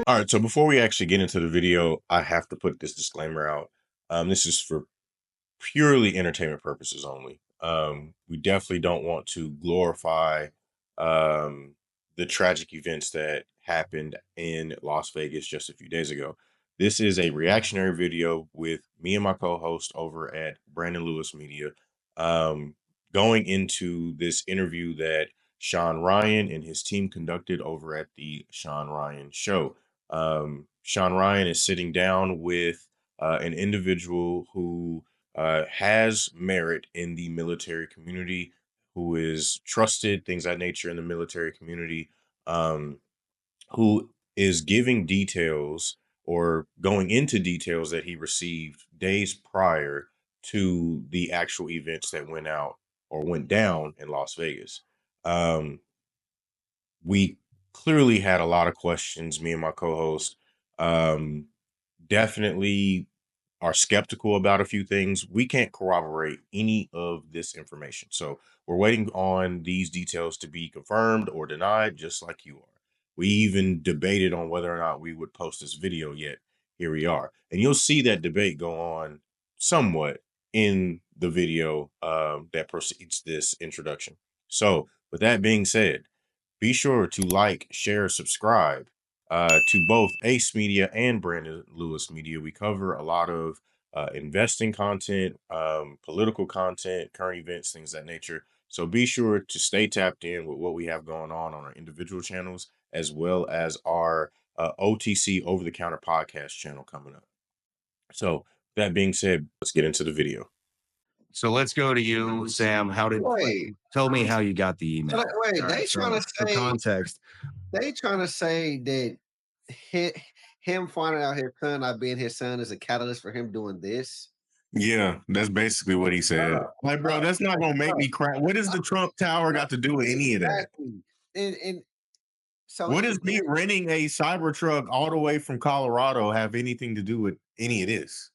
All right, so before we actually get into the video, I have to put this disclaimer out. This is for purely entertainment purposes only. We definitely don't want to glorify the tragic events that happened in Las Vegas just a few days ago. This is a reactionary video with me and my co-host over at Brandon Lewis Media, um, going into this interview that Shawn Ryan and his team conducted over at the Shawn Ryan Show. Shawn Ryan is sitting down with an individual who has merit in the military community, who is trusted, things of that nature in the military community, um, who is giving details or going into details that he received days prior to the actual events that went out or went down in Las Vegas. Um, we clearly had a lot of questions, me and my co-host. Definitely are skeptical about a few things. We can't corroborate any of this information. So we're waiting on these details to be confirmed or denied, just like you are. We even debated on whether or not we would post this video yet. Here we are. And you'll see that debate go on somewhat in the video that precedes this introduction. So with that being said, be sure to like, share, subscribe to both Ace Media and Brandon Lewis Media. We cover a lot of investing content, political content, current events, things of that nature. So be sure to stay tapped in with what we have going on our individual channels, as well as our OTC over the counter podcast channel coming up. So that being said, let's get into the video. So let's go to you, Sam. Tell me how you got the email? Wait, All they right, trying to for say context. they trying to say that him finding out his son not being his son is a catalyst for him doing this. Yeah, that's basically what he said. Like, bro, that's not gonna make me cry. What does the Trump Tower got to do with any of that? Exactly. And so What does me renting a Cybertruck all the way from Colorado have anything to do with any of this?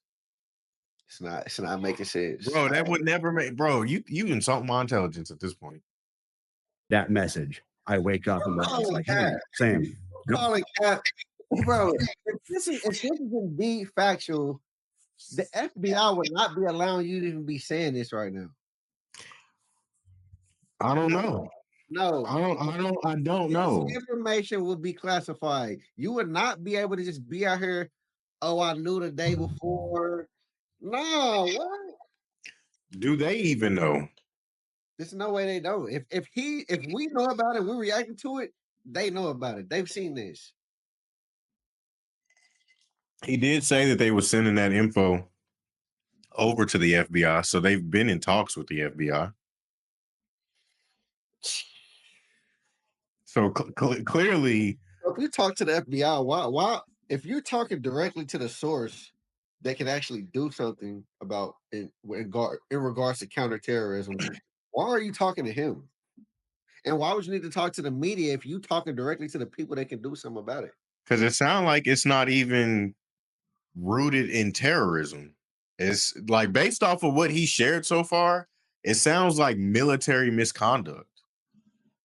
It's not making sense. Bro, that would never make, bro, you insult my intelligence at this point. That message. I wake up and it's like, hey, Sam. Calling Cap, bro. If this is indeed factual, the FBI would not be allowing you to even be saying this right now. I don't know. No, I don't know. This information will be classified. You would not be able to just be out here. Oh, I knew the day before. No, what? Do they even know? There's no way they don't. If we know about it, we're reacting to it. They know about it. They've seen this. He did say that they were sending that info over to the FBI, so they've been in talks with the FBI. So clearly, if you talk to the FBI, why? If you're talking directly to the source, they can actually do something about in regards to counterterrorism. Why are you talking to him? And why would you need to talk to the media if you talking directly to the people that can do something about it? Because it sounds like it's not even rooted in terrorism. It's like, based off of what he shared so far, it sounds like military misconduct.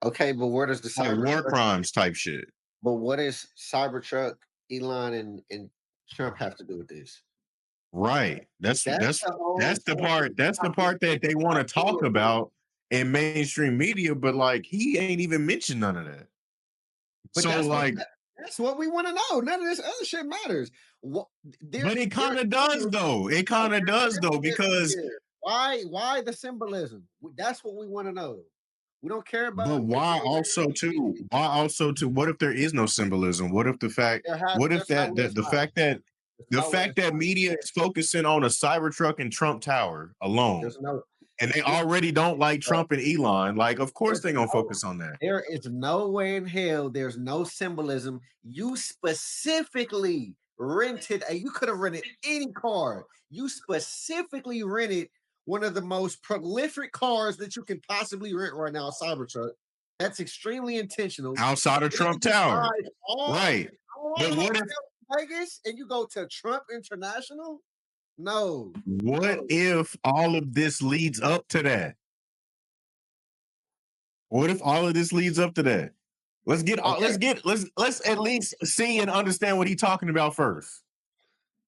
Okay, but where does the war crimes type shit? But what does Cybertruck, Elon, and Trump have to do with this? Right. That's the part that they want to talk about in mainstream media, but like he ain't even mentioned none of that. But that's what we want to know. None of this other shit matters. But it kind of does though. It kind of does though, because why the symbolism? That's what we want to know. We don't care about. But why also too? Why also too? What if there is no symbolism? What if the fact? What if the fact that media is focusing on a Cybertruck and Trump Tower alone, and they already don't like Trump and Elon? Like, of course they're gonna focus on that. There is no way in hell. There's no symbolism. You specifically rented. You could have rented any car. You specifically rented one of the most prolific cars that you can possibly rent right now, a Cybertruck. That's extremely intentional. Outside of Trump Tower, right? But what if Vegas and you go to Trump International? No. What if all of this leads up to that? What if all of this leads up to that? Let's get Okay. let's at least see and understand what he's talking about first.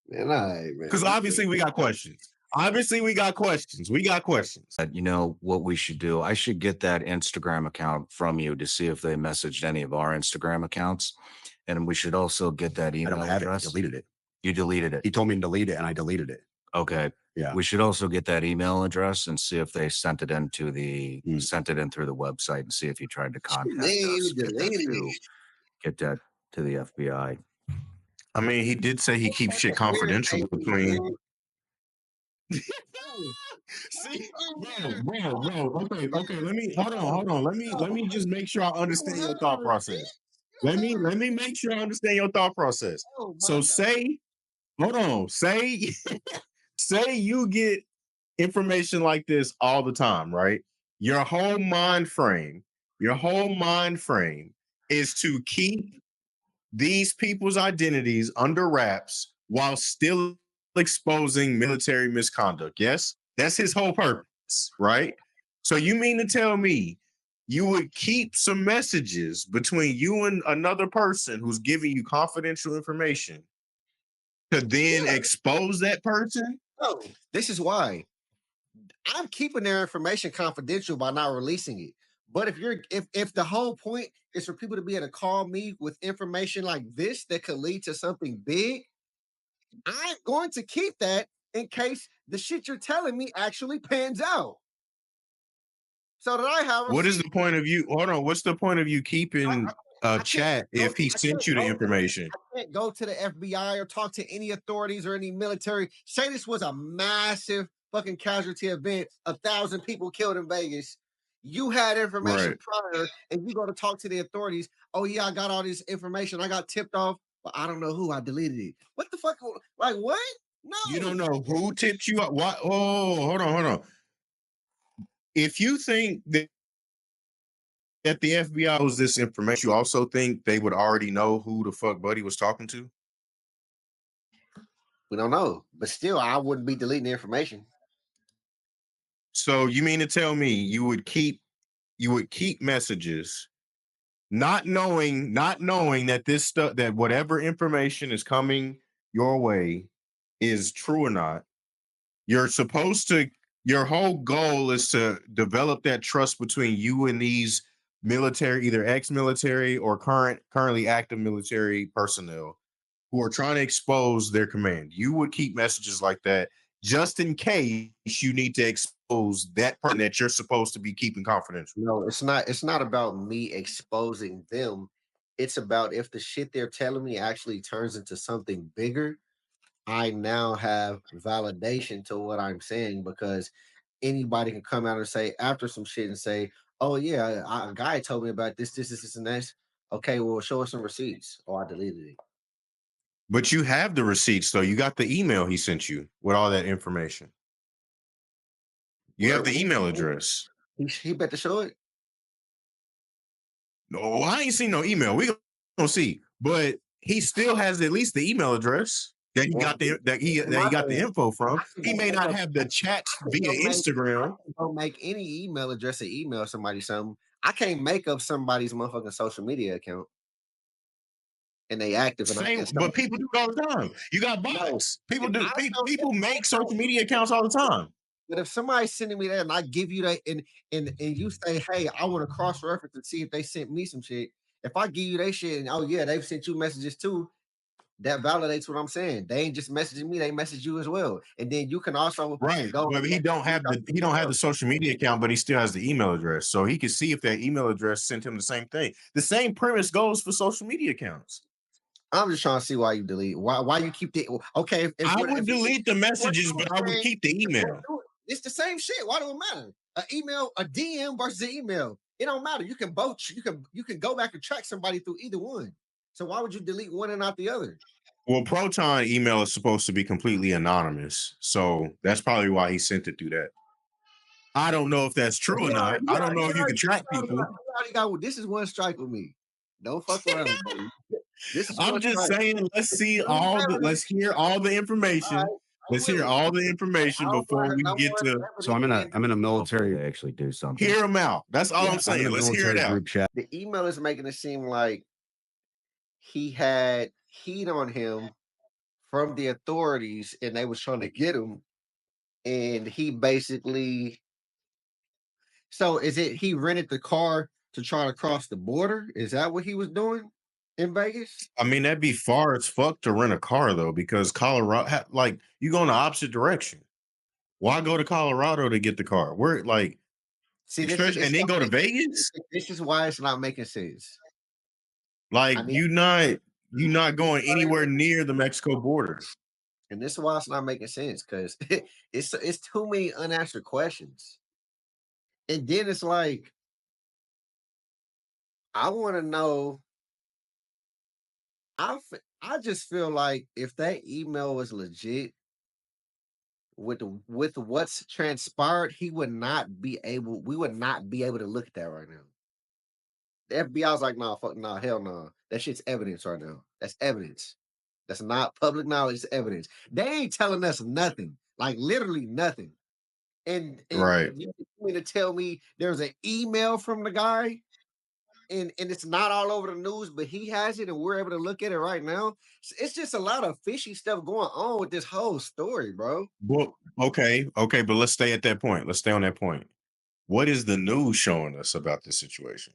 Man, all right, man. Because obviously we got questions. Obviously we got questions. We got questions. You know what we should do? I should get that Instagram account from you to see if they messaged any of our Instagram accounts. And we should also get that I email don't have it. I address. deleted it. You deleted He it. told me to delete it, and I deleted it. Okay. Yeah. We should also get that email address and see if they sent it into the Hmm. sent it in through the website and see if he tried to contact They us. deleted it. Get that to the FBI. I mean, he did say he keeps shit confidential between. See, bro. Okay. Let me hold on. Let me just make sure I understand your thought process. Let me make sure I understand your thought process. So say, hold on, say say you get information like this all the time, right? Your whole mind frame, is to keep these people's identities under wraps while still exposing military misconduct. Yes, that's his whole purpose, right? So you mean to tell me you would keep some messages between you and another person who's giving you confidential information to then expose that person? No, this is why I'm keeping their information confidential by not releasing it. But if the whole point is for people to be able to call me with information like this that could lead to something big, I'm going to keep that in case the shit you're telling me actually pans out. So that I have a What is the point of you? Hold on. What's the point of you keeping a I can't chat go, if he I sent can't you the go information? I can't go to the FBI or talk to any authorities or any military. Say this was a massive fucking casualty event, 1,000 people killed in Vegas. You had information Right. prior, and you go to talk to the authorities. Oh yeah, I got all this information. I got tipped off, but I don't know who. I deleted it. What the fuck? Like what? You don't No. know who tipped you up. What? Oh, hold on. If you think that the FBI was this information, you also think they would already know who the fuck Buddy was talking to? We don't know, but still, I wouldn't be deleting the information. So you mean to tell me you would keep messages, not knowing that this stuff, that whatever information is coming your way is true or not? You're supposed to, your whole goal is to develop that trust between you and these military, either ex-military or currently active military personnel who are trying to expose their command. You would keep messages like that just in case you need to expose that person that you're supposed to be keeping confidential. No, it's not. It's not about me exposing them. It's about if the shit they're telling me actually turns into something bigger, I now have validation to what I'm saying because anybody can come out and say after some shit and say, "Oh yeah, a guy told me about this, and this." Okay, well, show us some receipts. Oh, I deleted it. But you have the receipts, though. You got the email he sent you with all that information. You have Where the email address. he better show it. No, I ain't seen no email. We gonna see, but he still has at least the email address that he Well, got the info from. He may not have the chats via Instagram. Don't make any email address and email somebody something. I can't make up somebody's motherfucking social media account and they active and I Same, and but somebody, people do it all the time. You got no, bots. People and do. I don't, People make social media accounts all the time. but if somebody's sending me that and I give you that and you say, hey, I want to cross reference and see if they sent me some shit. If I give you that shit and oh yeah, they've sent you messages too, that validates what I'm saying. They ain't just messaging me, they message you as well. And then you can also Right, go but he don't have the social media account, but he still has the email address, so he can see if that email address sent him the same thing. The same premise goes for social media accounts. I'm just trying to see why you delete. Why you keep the okay? I would delete the What messages, you but I would saying, keep the email. it's the same shit. Why do it matter? An email, a DM versus an email. It don't matter. You can both. You can go back and track somebody through either one. So why would you delete one and not the other? Well, Proton email is supposed to be completely anonymous, so that's probably why he sent it through that. I don't know if that's true or not. I don't know if you can track people. This is one strike with me. Don't fuck around, baby. This is I'm one just strike. saying, let's hear all the All information. Let's hear all the information before we get to So I'm in a military. They actually do something. hear them out. That's all I'm I'm in saying. a Let's hear it military out. group chat. The email is making it seem like he had heat on him from the authorities and they was trying to get him. And he basically, so is it he rented the car to try to cross the border? Is that what he was doing in Vegas? I mean, that'd be far as fuck to rent a car though, because Colorado, like, you go in the opposite direction. Why go to Colorado to get the car? Where, like, See, especially, and then go to Vegas? this is why it's not making sense. Like, I mean, you not going anywhere near the Mexico border. and this is why it's not making sense because it's too many unanswered questions. And then it's like, I want to know. I just feel like if that email was legit with what's transpired, he would not be able. We would not be able to look at that right now. The FBI's like, nah, fuck, nah, hell no. That shit's evidence right now. That's evidence. That's not public knowledge. It's evidence. They ain't telling us nothing, like literally nothing. And Right. you mean to tell me there's an email from the guy and it's not all over the news, but he has it and we're able to look at it right now. It's just a lot of fishy stuff going on with this whole story, bro. Well, okay, but let's stay at that point. Let's stay on that point. What is the news showing us about this situation?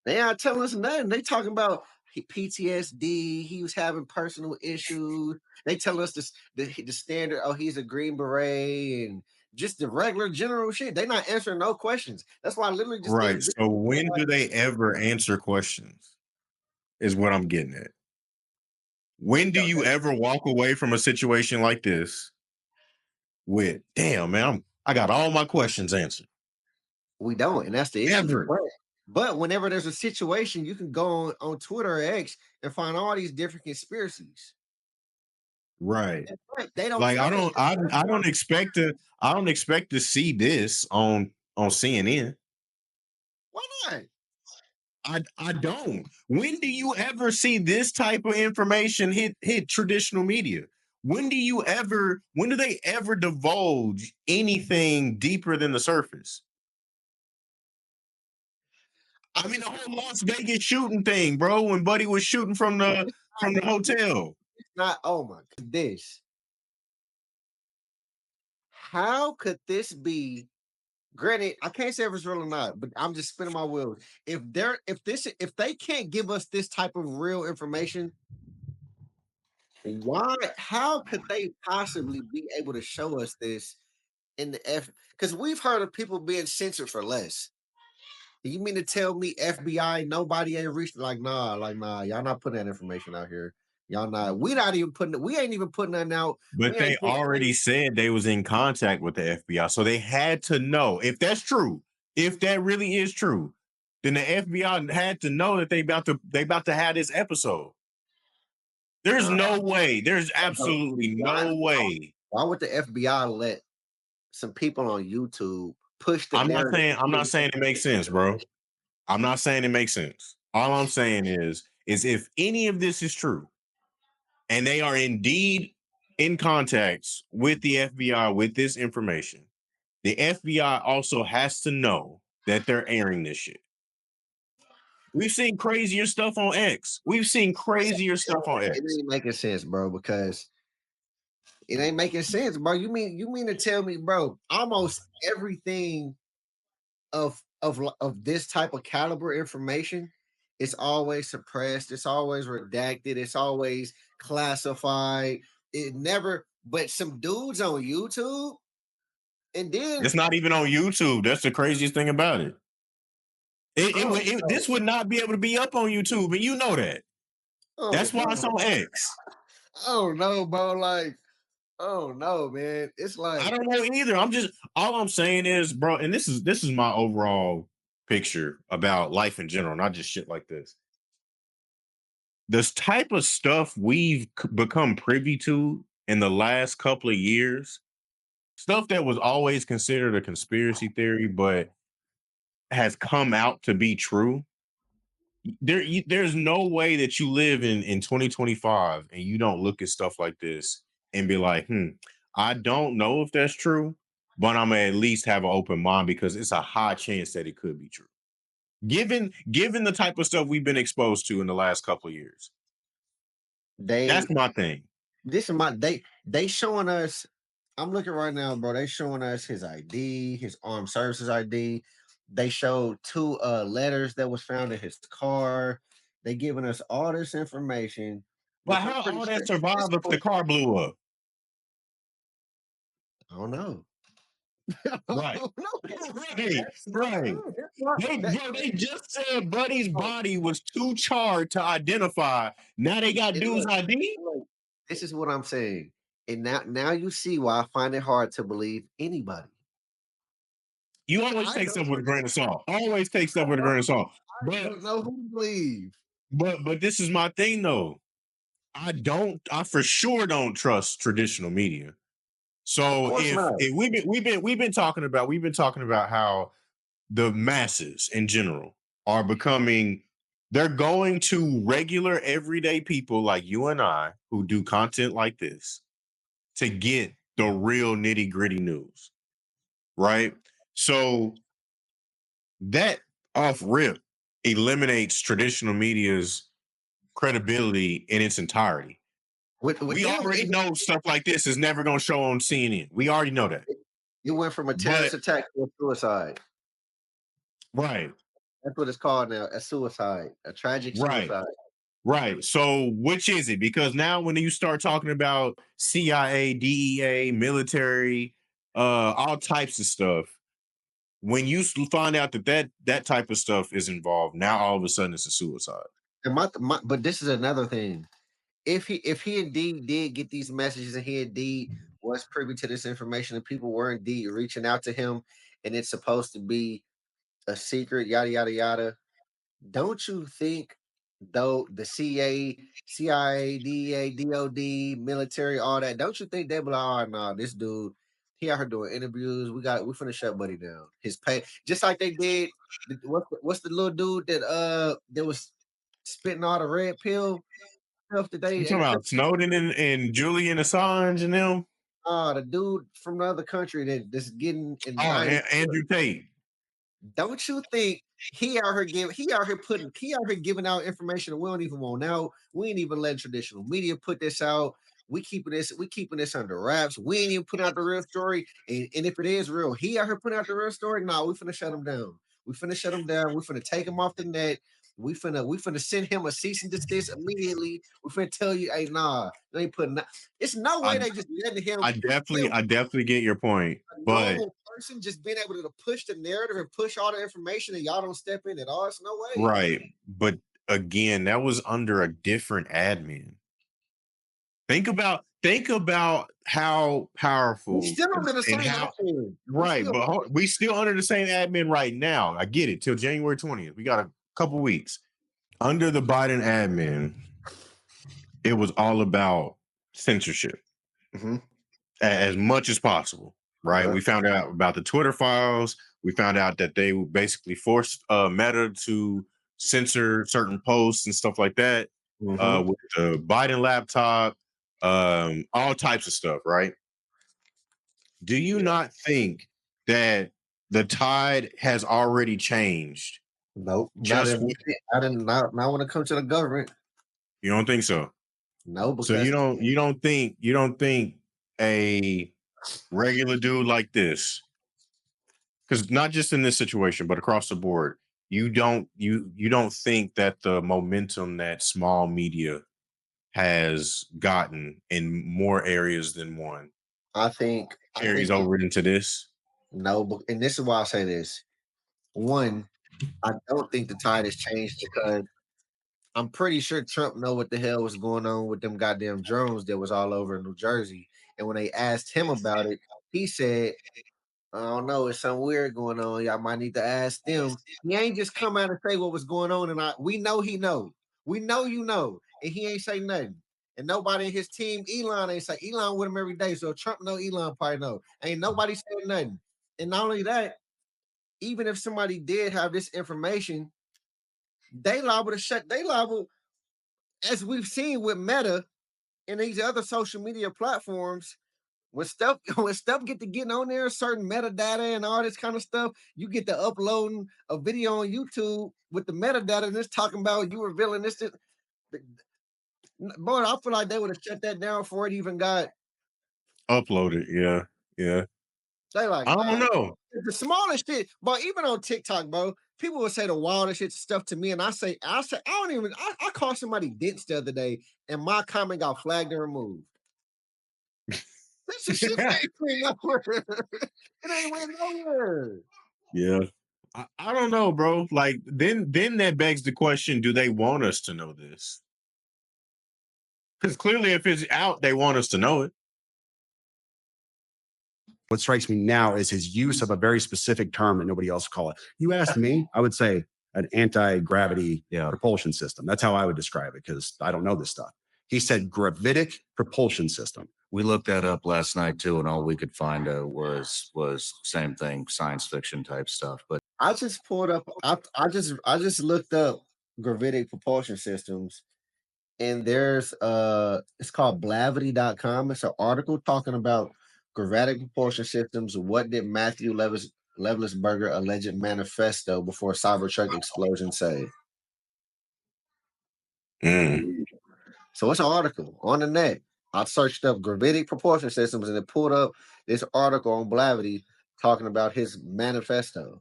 They aren't telling us nothing. They talking about PTSD. He was having personal issues. They tell us this the standard. Oh, he's a Green Beret and just the regular general shit. They not answering no questions. That's why I literally just did. Right. So when do they ever answer questions? Is what I'm getting at. When do you ever walk away from a situation like this with, damn, man, I got all my questions answered? We don't, and that's the issue. Ever. But whenever there's a situation, you can go on Twitter or X and find all these different conspiracies. Right. They don't Like, tell us. I don't expect to see this on CNN. Why not? I don't. When do you ever see this type of information hit traditional media? When do they ever divulge anything deeper than the surface? I mean, the whole Las Vegas shooting thing, bro, when Buddy was shooting from the hotel. It's not. Oh my this. How could this be? Granted, I can't say if it's real or not, but I'm just spinning my wheels. If they can't give us this type of real information, why? How could they possibly be able to show us this in the F? Because we've heard of people being censored for less. You mean to tell me FBI, nobody ain't reached like nah, y'all not putting that information out here. Y'all not, we ain't even putting that out. But they already said they was in contact with the FBI. So they had to know if that's true, if that really is true, then the FBI had to know that they about to have this episode. There's no way. There's absolutely no way. Why would the FBI let some people on YouTube push the narrative? I'm not saying it makes sense, bro. I'm not saying it makes sense. All I'm saying is if any of this is true, and they are indeed in contacts with the FBI with this information, the FBI also has to know that they're airing this shit. We've seen crazier stuff on X. It ain't making sense, bro, because it ain't making sense, bro. You mean to tell me, bro, almost everything of this type of caliber information, it's always suppressed, it's always redacted, it's always classified. It never, but some dudes on YouTube, and then it's not even on YouTube. That's the craziest thing about it. This would not be able to be up on YouTube, and you know that. That's why it's on X. Oh no, bro. Like, oh no, man. It's like I don't know either. All I'm saying is, bro, and this is my overall picture about life in general, not just shit like this. This type of stuff we've become privy to in the last couple of years, stuff that was always considered a conspiracy theory, but has come out to be true. There's no way that you live in 2025 and you don't look at stuff like this and be like, I don't know if that's true, but I'm gonna at least have an open mind because it's a high chance that it could be true. Given the type of stuff we've been exposed to in the last couple of years. That's They my thing. this is my they showing us. I'm looking right now, bro. They showing us his ID, his armed services ID. They showed two letters that was found in his car. They giving us all this information, But which I'm how pretty all sure that this survived if the car blew up? I don't know. I Right. don't know. Right. Right. That's why- that- They just said Buddy's oh, body was too charred to identify. Now they got and dude's ID. look, this is what I'm saying. And now you see why I find it hard to believe anybody. You always I take don't stuff with a grain of salt. Always take stuff with a grain of salt. But don't know who to believe. but this is my thing though. I for sure don't trust traditional media. Of So course not. if we've been talking about how the masses in general are becoming they're going to regular everyday people like you and I who do content like this to get the real nitty-gritty news, right? So that off rip eliminates traditional media's credibility in its entirety. We already know stuff like this is never going to show on CNN. We already know that. It went from a But terrorist attack to a suicide. right, That's what it's called now, a suicide, a tragic right, suicide. right. So which is it? Because now when you start talking about CIA, DEA, military, all types of stuff, when you find out that type of stuff is involved, now all of a sudden it's a suicide. And but this is another thing. If he indeed did get these messages and he indeed was privy to this information and people were indeed reaching out to him and it's supposed to be a secret, yada yada yada. Don't you think though the CIA, DEA, DOD, military, all that, don't you think they be like, oh no, this dude, he out here doing interviews. We finna shut Buddy down. His pay just like they did what's the little dude that was spitting all the red pill stuff that You they talking about Snowden and Julian Assange and them? the dude from the other country that's getting Oh, indicted. Andrew Tate. Don't you think he out here giving out information that we don't even want now? We ain't even letting traditional media put this out. We keeping this under wraps. We ain't even putting out the real story. And if it is real, he out here putting out the real story. Nah, we finna shut him down. We finna shut him down. We finna take him off the net. We finna send him a cease and desist immediately. We finna tell you, hey, nah, they ain't putting. It's no way I they just letting him. I definitely get your point, A but normal person just being able to push the narrative and push all the information and y'all don't step in at all. It's no way. right. But again, that was under a different admin. Think about how We powerful still under the and same how admin. right, but we still under the same admin right now. I get it till January 20th. We got a couple weeks. Under the Biden admin, it was all about censorship Mhm. as much as possible. Right. Okay. We found out about the Twitter files. We found out that they basically forced Meta to censor certain posts and stuff like that Mhm. with the Biden laptop, all types of stuff. Right. Do you Yeah. not think that the tide has already changed? Nope. Just with, I didn't not when it comes to the government. you don't think so? No, So because you don't think a regular dude like this, because not just in this situation, but across the board, you don't think that the momentum that small media has gotten in more areas than one I carries think over into this? no, and this is why I say this. One, I don't think the tide has changed because I'm pretty sure Trump know what the hell was going on with them goddamn drones that was all over New Jersey. And when they asked him about it, he said, I don't know, it's something weird going on. Y'all might need to ask them. He ain't just come out and say what was going on, and we know he know. We know you know, and he ain't say nothing. And nobody in his team, Elon ain't say Elon with him every day. So Trump know Elon probably know. Ain't nobody saying nothing. And not only that, even if somebody did have this information, they liable, as we've seen with Meta and these other social media platforms, when stuff when stuff get to getting on there, certain metadata and all this kind of stuff, you get to uploading a video on YouTube with the metadata and it's talking about you revealing this. Boy, I feel like they would have shut that down before it even got. Uploaded. Yeah. Yeah. They like, I nah, don't know. the smallest shit. But even on TikTok, bro, people would say the wildest shit stuff to me, and I don't even. I called somebody dense the other day, and my comment got flagged and removed. This shit ain't went nowhere. It ain't went nowhere. Yeah. I don't know, bro. Like then that begs the question, do they want us to know this? Because clearly if it's out, they want us to know it. What strikes me now is his use of a very specific term that nobody else call it. You asked me, I would say an anti-gravity propulsion system. That's how I would describe it because I don't know this stuff. He said gravitic propulsion system. We looked that up last night too, and all we could find was same thing, science fiction type stuff. But I just pulled up. I just looked up gravitic propulsion systems, and there's it's called blavity.com. It's an article talking about gravitic propulsion systems. What did Matthew Levelesberger alleged manifesto before Cybertruck explosion say? So it's an article on the net. I searched up gravitic propulsion systems and it pulled up this article on Blavity talking about his manifesto.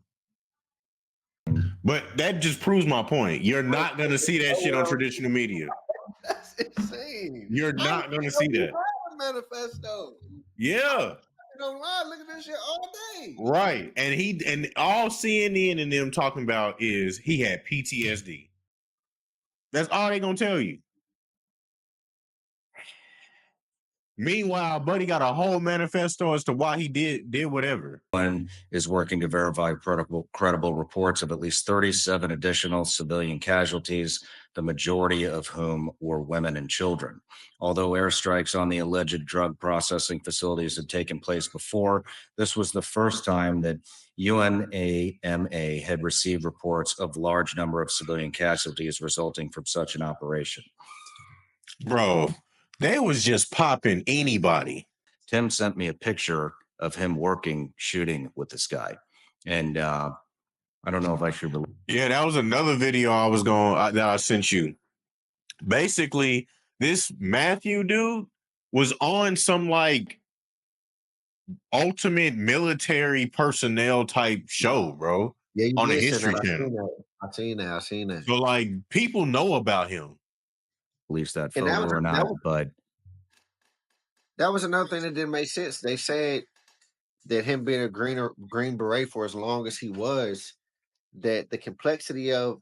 But that just proves my point. You're not going to see that shit on traditional media. That's insane. You're not going to see that. Manifesto. Yeah. Don't lie. Look at this shit all day. Right. And all CNN and them talking about is he had PTSD. That's all they going to tell you. Meanwhile, Buddy got a whole manifesto as to why he did whatever. one is working to verify credible reports of at least 37 additional civilian casualties, the majority of whom were women and children. Although airstrikes on the alleged drug processing facilities had taken place before, this was the first time that UNAMA had received reports of large number of civilian casualties resulting from such an operation. Bro, they was just popping anybody. Tim sent me a picture of him shooting with this guy. And I don't know if I should. Yeah, that was another video that I sent you. Basically, this Matthew dude was on some like ultimate military personnel type show, bro. Yeah, you on the did History send that. Channel. I seen that. So like people know about him. Release that And photo or not, but that was another thing that didn't make sense. They said that him being a green beret for as long as he was, that the complexity of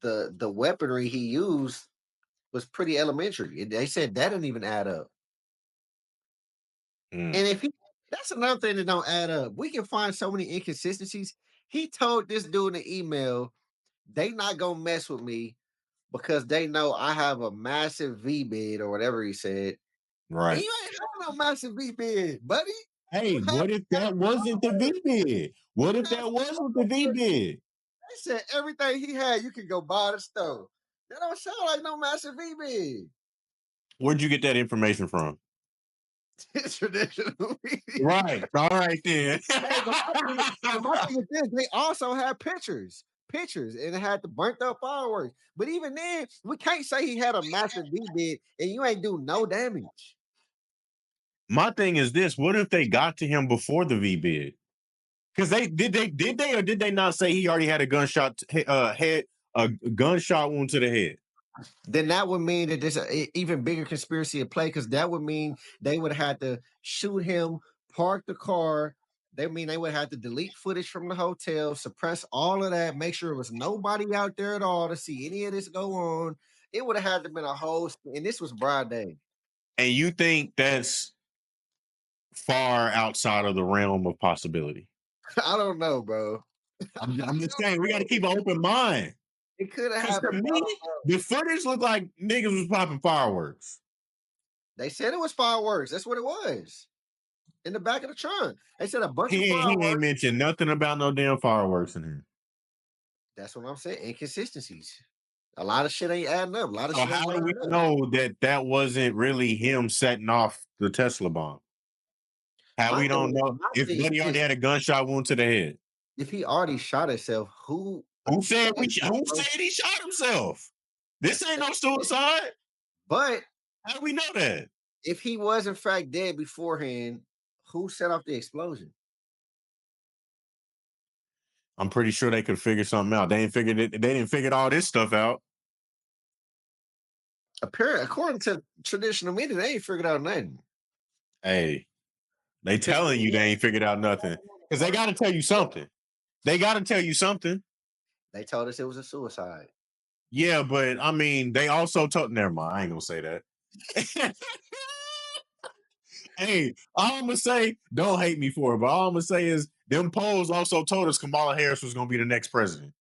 the weaponry he used was pretty elementary. They said that didn't even add up. And if that's another thing that don't add up. We can find so many inconsistencies. He told this dude in the email, they not gonna mess with me because they know I have a massive V bid or whatever he said. Right. And you ain't have no massive V bid, buddy. Hey, what if that wasn't the V bid? What if that wasn't the V bid? They said everything he had, you could go buy the stove. That don't sound like no massive V bid. Where'd you get that information from? Traditional media. Right. All right then. My thing is this, they also had pictures, and it had the burnt up fireworks. But even then, we can't say he had a massive V bid and you ain't do no damage. My thing is this: what if they got to him before the V bid? Because they or did they not say he already had a gunshot wound to the head? Then that would mean that there's an even bigger conspiracy at play, because that would mean they would have to shoot him, park the car. They would have to delete footage from the hotel, suppress all of that, make sure there was nobody out there at all to see any of this go on. It would have had to been a whole, and this was broad day. And you think that's far outside of the realm of possibility? I don't know, bro. I'm just saying we got to keep an open mind. It could have happened. To me, the footage looked like niggas was popping fireworks. They said it was fireworks. That's what it was. In the back of the trunk. They said a bunch of fireworks. He ain't mentioned nothing about no damn fireworks in here. That's what I'm saying. Inconsistencies. A lot of shit ain't adding up. A lot of shit. How do we know that wasn't really him setting off the Tesla bomb? How My we don't thing, know my if thing Buddy already is, had a gunshot wound to the head? if he already shot himself, who Who said said the who explosion? said he shot himself? This ain't no suicide. But How do we know that? if he was in fact dead beforehand, who set off the explosion? I'm pretty sure they could figure something out. They didn't figure all this stuff out. Apparently, according to traditional media, they ain't figured out nothing. Hey, they telling you they ain't figured out nothing. Because they gotta tell you something. They gotta tell you something. They told us it was a suicide. Yeah, but I mean, they also told never mind, I ain't gonna say that. Hey, all I'm gonna say, don't hate me for it, but all I'm gonna say is them polls also told us Kamala Harris was gonna be the next president.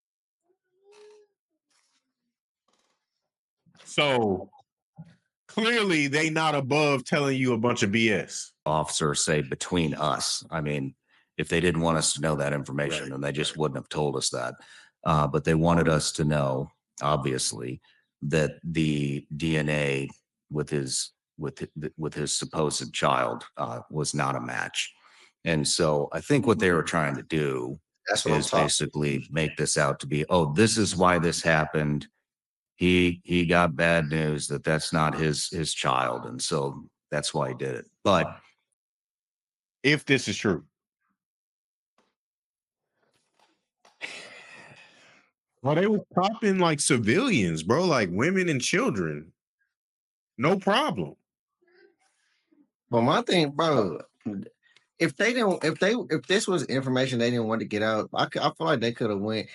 So clearly they not above telling you a bunch of BS. Officers say between us. I mean, if they didn't want us to know that information, Right, then they just wouldn't have told us that. But they wanted us to know, obviously, that the DNA with his supposed child was not a match. And so I think what they were trying to do That's what I'm is talking. basically make this out to be, oh, this is why this happened. He got bad news that that's not his child, and so that's why he did it. But if this is true. Well, they were popping like civilians, bro, like women and children. No problem. Well, my thing, bro, if this was information they didn't want to get out, I feel like they could have went.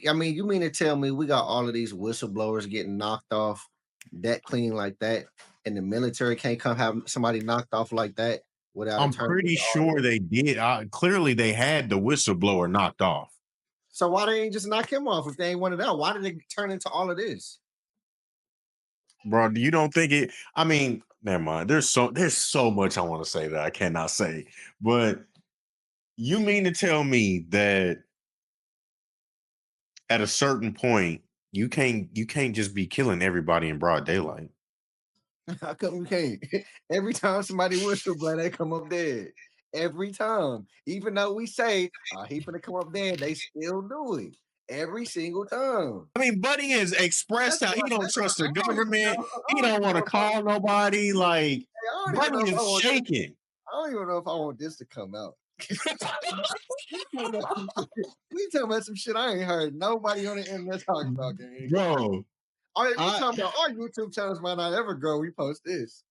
I mean, you mean to tell me we got all of these whistleblowers getting knocked off that clean like that, and the military can't come have somebody knocked off like that without I'm attorney? pretty sure they did. Clearly, they had the whistleblower knocked off. So why they ain't just knock him off if they ain't wanted out? Why did they turn into all of this? Bro, you don't think it? I mean, never mind. There's so much I want to say that I cannot say. But you mean to tell me that at a certain point you can't just be killing everybody in broad daylight? How come we can't? Every time somebody whistleblow, they come up dead. Every time. Even though we say, he finna come up dead, they still do it. Every single time. I mean, Buddy has expressed how he don't trust the government. He I don't want to call nobody. Like, don't even know Buddy if I is want shaking. I don't even know if I want this to come out. We talking about some shit I ain't heard nobody on the internet talk about, gang. Bro, We talking about our YouTube channels might not ever grow. We post this.